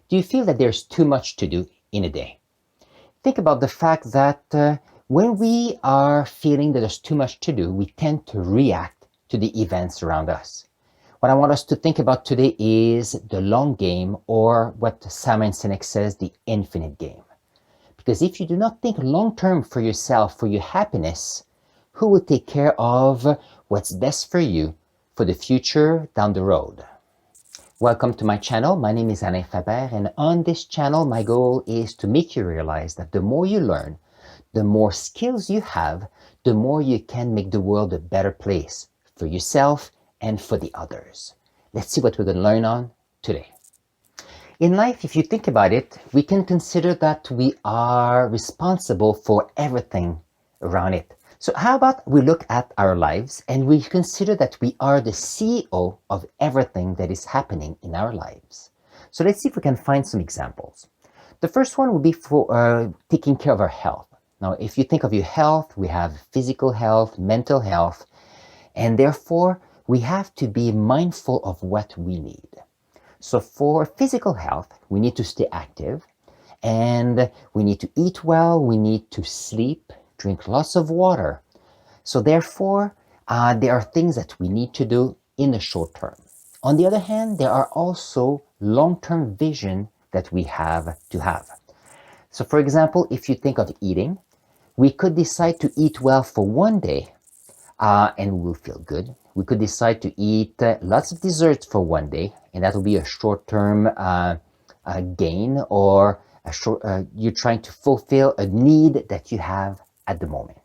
Do you feel that there's too much to do in a day? Think about the fact that when we are feeling that there's too much to do, we tend to react to the events around us. What I want us to think about today is the long game, or what Simon Sinek says, the infinite game. Because if you do not think long-term for yourself, for your happiness, who will take care of what's best for you for the future down the road? Welcome to my channel. My name is Alain Faber, and on this channel, my goal is to make you realize that the more you learn, the more skills you have, the more you can make the world a better place for yourself and for the others. Let's see what we're going to learn on today. In life, if you think about it, we can consider that we are responsible for everything around it. So how about we look at our lives and we consider that we are the CEO of everything that is happening in our lives. So let's see if we can find some examples. The first one would be for taking care of our health. Now, if you think of your health, we have physical health, mental health, and therefore we have to be mindful of what we need. So for physical health, we need to stay active, and we need to eat well, we need to sleep, drink lots of water. So therefore, there are things that we need to do in the short term. On the other hand, there are also long-term vision that we have to have. So for example, if you think of eating, we could decide to eat well for one day, and we'll feel good. We could decide to eat lots of desserts for one day, and that will be a short-term gain, or you're trying to fulfill a need that you have at the moment.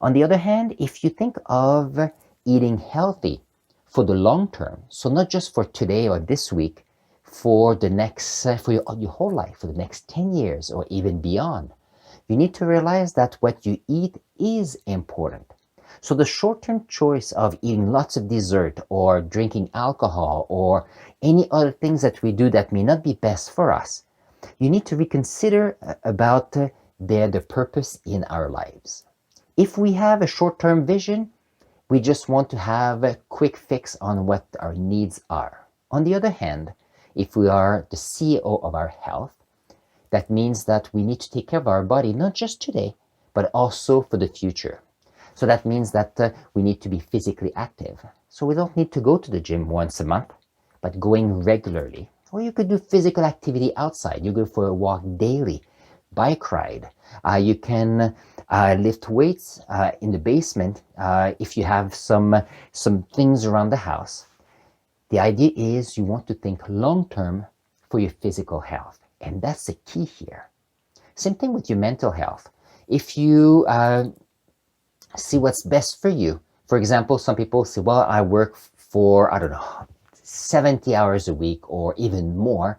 On the other hand, if you think of eating healthy for the long term, so not just for today or this week, for the next, for your whole life, for the next 10 years or even beyond, you need to realize that what you eat is important. So the short-term choice of eating lots of dessert or drinking alcohol or any other things that we do that may not be best for us, you need to reconsider about the purpose in our lives. If we have a short-term vision, we just want to have a quick fix on what our needs are. On the other hand, if we are the CEO of our health, that means that we need to take care of our body, not just today, but also for the future. So that means that we need to be physically active. So we don't need to go to the gym once a month, but going regularly. Or you could do physical activity outside. You go for a walk daily, bike ride. You can lift weights in the basement if you have some things around the house. The idea is you want to think long-term for your physical health. And that's the key here. Same thing with your mental health. If you see what's best for you. For example, some people say, well, I work for, 70 hours a week or even more,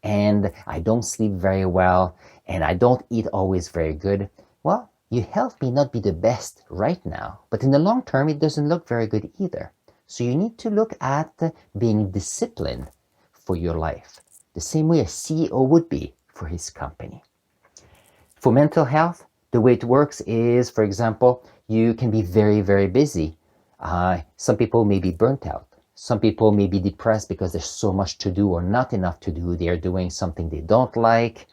and I don't sleep very well, and I don't eat always very good. Well, your health may not be the best right now, but in the long term, it doesn't look very good either. So you need to look at being disciplined for your life, the same way a CEO would be for his company. For mental health, the way it works is, for example, you can be very, very busy. Some people may be burnt out. Some people may be depressed because there's so much to do or not enough to do. They're doing something they don't like.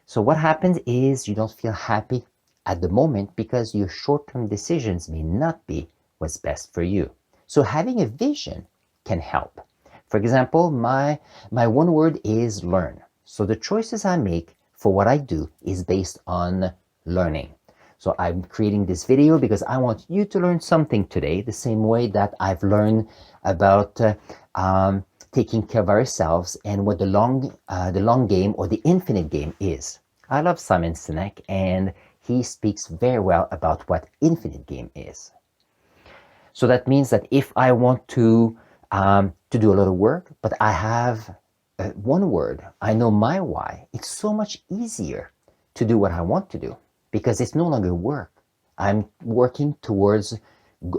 So what happens is you don't feel happy at the moment because your short-term decisions may not be what's best for you. So having a vision can help. For example, my one word is learn. So the choices I make for what I do is based on learning. So I'm creating this video because I want you to learn something today, the same way that I've learned about taking care of ourselves and what the long game or the infinite game is. I love Simon Sinek, and he speaks very well about what infinite game is. So that means that if I want to do a lot of work, but I have one word, I know my why, it's so much easier to do what I want to do. Because it's no longer work. I'm working towards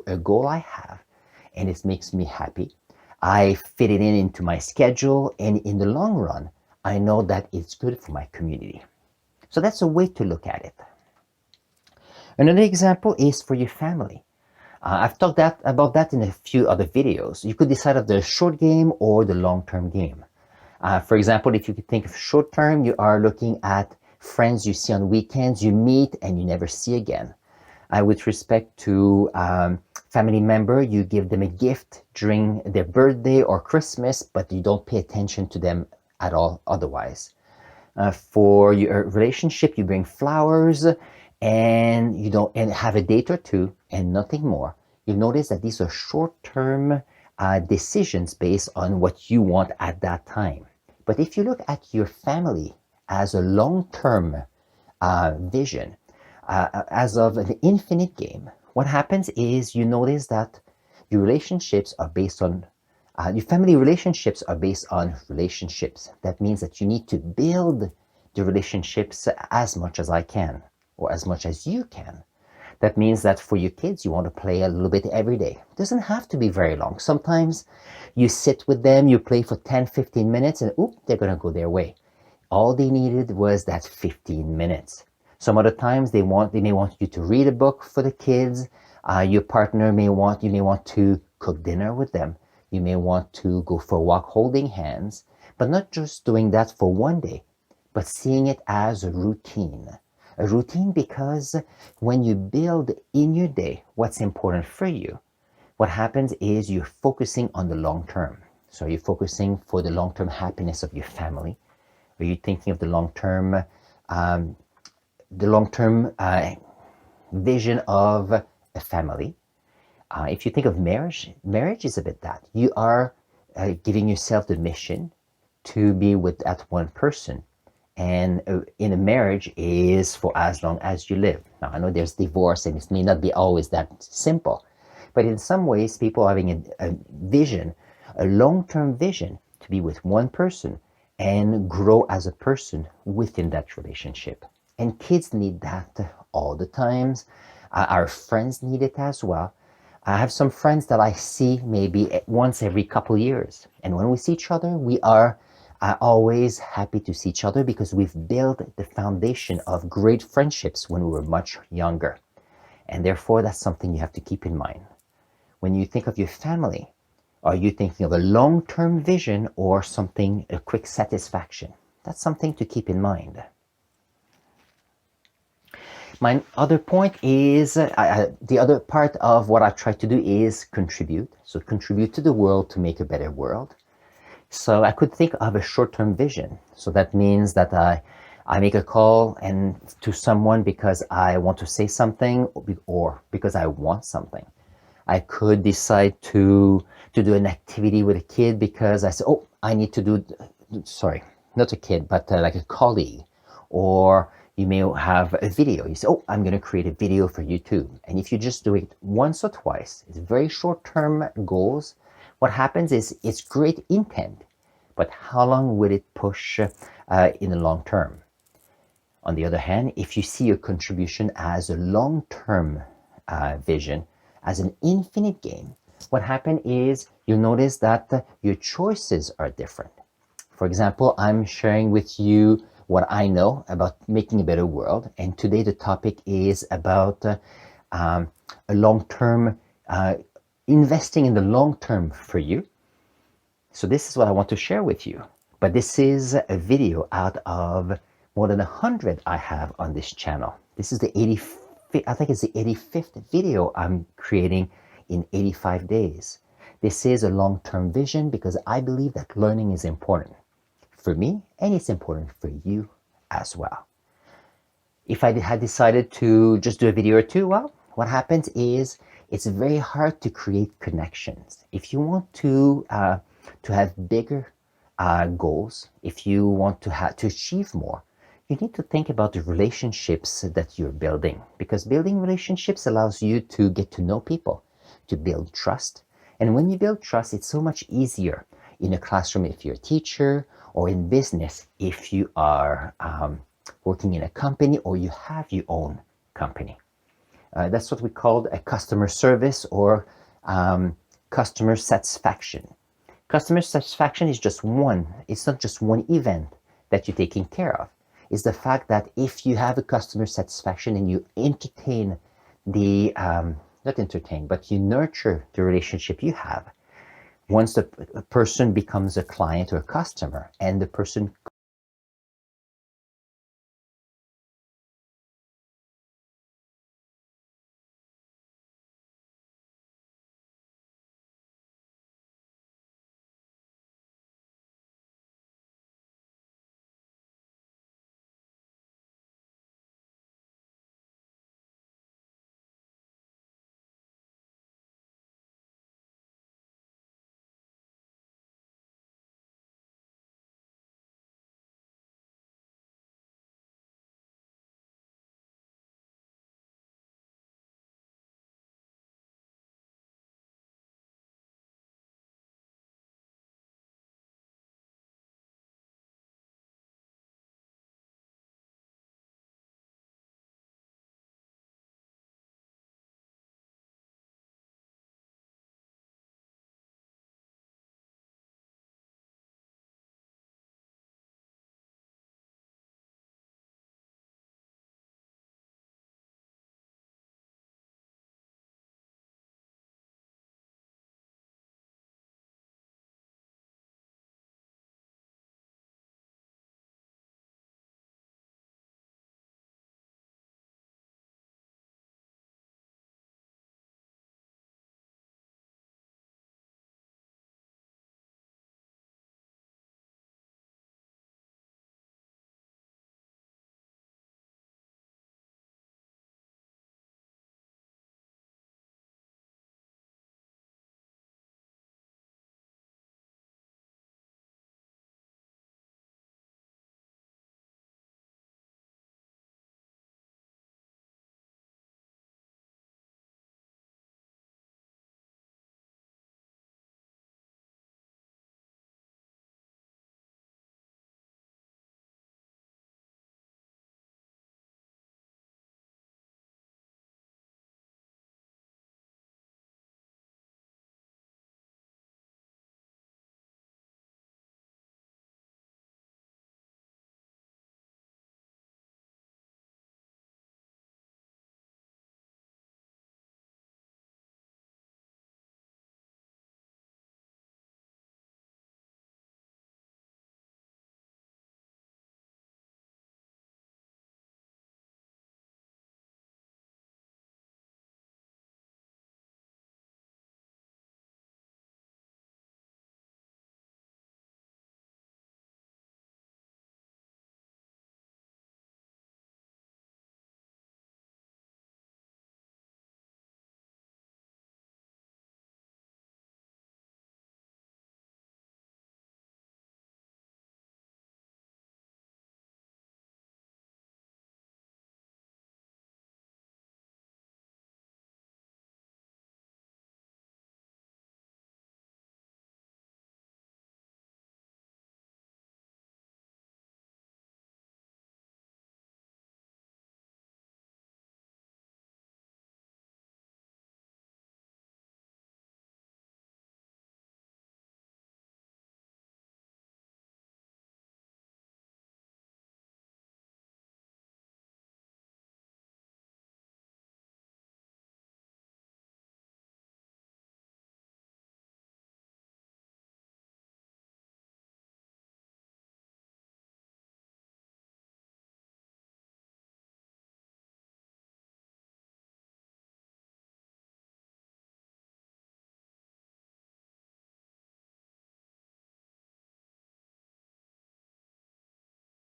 a goal I have, and it makes me happy. I fit it into my schedule, and in the long run, I know that it's good for my community. So that's a way to look at it. Another example is for your family. I've talked about that in a few other videos. You could decide on the short game or the long-term game. For example, if you could think of short term, you are looking at friends you see on weekends, you meet and you never see again. With respect to family member, you give them a gift during their birthday or Christmas, but you don't pay attention to them at all otherwise. For your relationship, you bring flowers and you don't and have a date or two and nothing more. You'll notice that these are short-term decisions based on what you want at that time. But if you look at your family as a long-term vision, as of an infinite game, what happens is you notice that your relationships are based on your family relationships are based on relationships. That means that you need to build the relationships as much as I can, or as much as you can. That means that for your kids, you want to play a little bit every day. It doesn't have to be very long. Sometimes you sit with them, you play for 10, 15 minutes, and oop, they're going to go their way. All they needed was that 15 minutes. Some other times they may want you to read a book for the kids. Your partner you may want to cook dinner with them. You may want to go for a walk holding hands, but not just doing that for one day, but seeing it as a routine. A routine because when you build in your day what's important for you, what happens is you're focusing on the long term. So you're focusing for the long-term happiness of your family. Are you thinking of the long-term vision of a family? If you think of marriage, marriage is a bit that. You are giving yourself the mission to be with that one person. And in a marriage is for as long as you live. Now, I know there's divorce and it may not be always that simple. But in some ways, people are having a vision, a long-term vision to be with one person and grow as a person within that relationship. And kids need that all the times. Our friends need it as well. I have some friends that I see maybe once every couple years. And when we see each other, we are always happy to see each other because we've built the foundation of great friendships when we were much younger. And therefore, that's something you have to keep in mind. When you think of your family, are you thinking of a long-term vision or something, a quick satisfaction? That's something to keep in mind. My other point is, the other part of what I try to do is contribute. So contribute to the world to make a better world. So I could think of a short-term vision. So that means that I make a call to someone because I want to say something or because I want something. I could decide to do an activity with a kid because I say, oh, I need to do, sorry, not a kid, but like a colleague. Or you may have a video. You say, oh, I'm going to create a video for YouTube. And if you just do it once or twice, it's very short-term goals. What happens is it's great intent, but how long will it push in the long term? On the other hand, if you see your contribution as a long-term vision, as an infinite game, what happens is you'll notice that your choices are different. For example, I'm sharing with you what I know about making a better world. And today the topic is about a long-term, investing in the long term for you. So this is what I want to share with you. But this is a video out of more than 100 I have on this channel. This is the 85th, I think it's the 85th video I'm creating in 85 days. This is a long-term vision because I believe that learning is important for me, and it's important for you as well. If I had decided to just do a video or two, well, what happens is it's very hard to create connections. If you want to have bigger goals, if you want to achieve more, you need to think about the relationships that you're building, because building relationships allows you to get to know people, to build trust. And when you build trust, it's so much easier in a classroom if you're a teacher, or in business if you are working in a company or you have your own company. That's what we call a customer service or customer satisfaction. Customer satisfaction is just one. It's not just one event that you're taking care of. It's the fact that if you have a customer satisfaction and you entertain not entertain, but you nurture the relationship you have, Once the person becomes a client or a customer and the person